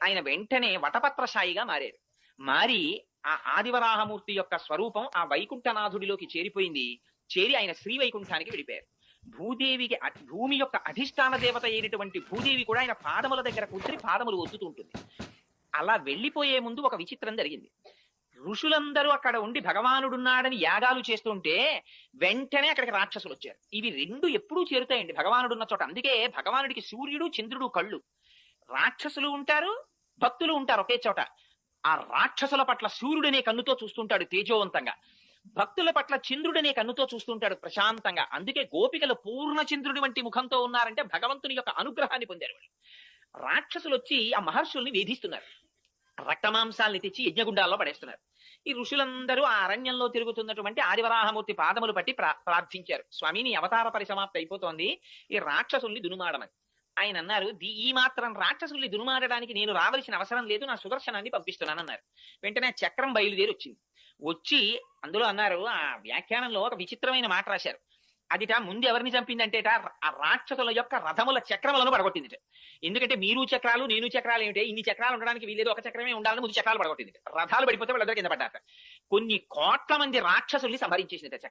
ఆయన వెంటనే వటపత్రశాయిగా మారారు. మారి ఆ ఆదివరాహమూర్తి యొక్క స్వరూపం ఆ వైకుంఠనాథుడిలోకి చేరిపోయింది. చేరి ఆయన శ్రీవైకుంఠానికి వెళ్ళిపోయారు. భూదేవికి భూమి యొక్క అధిష్టాన దేవత అయినటువంటి భూదేవి కూడా ఆయన పాదముల దగ్గర కూర్చొని పాదములు ఒత్తుతూ ఉంటుంది. అలా వెళ్ళిపోయే ముందు ఒక విచిత్రం జరిగింది. ఋషులందరూ అక్కడ ఉండి భగవానుడున్నాడని యాగాలు చేస్తుంటే వెంటనే అక్కడికి రాక్షసులు వచ్చారు. ఇవి రెండు ఎప్పుడూ చేరుతాయండి భగవానుడున్న చోట. అందుకే భగవానుడికి సూర్యుడు చంద్రుడు కళ్ళు. రాక్షసులు ఉంటారు, భక్తులు ఉంటారు ఒకే చోట. ఆ రాక్షసుల పట్ల సూర్యుడనే కన్నుతో చూస్తుంటాడు తేజోవంతంగా, భక్తుల పట్ల చంద్రుడనే కన్నుతో చూస్తుంటాడు ప్రశాంతంగా. అందుకే గోపికలు పూర్ణ చంద్రుడి వంటి ముఖంతో ఉన్నారంటే భగవంతుని యొక్క అనుగ్రహాన్ని పొందారు వాళ్ళు. రాక్షసులు వచ్చి ఆ మహర్షుల్ని వేధిస్తున్నారు. రక్తమాంసాల్ని తెచ్చి యజ్ఞగుండాల్లో పడేస్తున్నారు. ఈ ఋషులందరూ ఆ అరణ్యంలో తిరుగుతున్నటువంటి ఆదివరాహమూర్తి పాదములు పట్టి ప్రార్థించారు, స్వామి నీ అవతార పరిసమాప్తి అయిపోతోంది, ఈ రాక్షసుల్ని దునుమాడమని. ఆయన అన్నారు, ఈ మాత్రం రాక్షసుల్ని దునుమాడడానికి నేను రావలసిన అవసరం లేదు, నా సుదర్శనాన్ని పంపిస్తున్నానన్నారు. వెంటనే చక్రం బయలుదేరి వచ్చింది. వచ్చి అందులో అన్నారు, ఆ వ్యాఖ్యానంలో ఒక విచిత్రమైన మాట రాశారు. అదిట ముందు ఎవరిని చంపిందంటేట ఆ రాక్షసుల యొక్క రథముల చక్రములను పడగొట్టింది. ఎందుకంటే మీరు చక్రాలు నేను చక్రాలు ఏమిటి, ఇన్ని చక్రాలు ఉండడానికి వీలేదు, ఒక చక్రమే ఉండాలని ముందు చక్రాలు పడగొట్టింది. రథాలు పడిపోతే వాళ్ళందరూ కింద పడ్డారు. కొన్ని కోట్ల మంది రాక్షసుల్ని సంహరించేసింది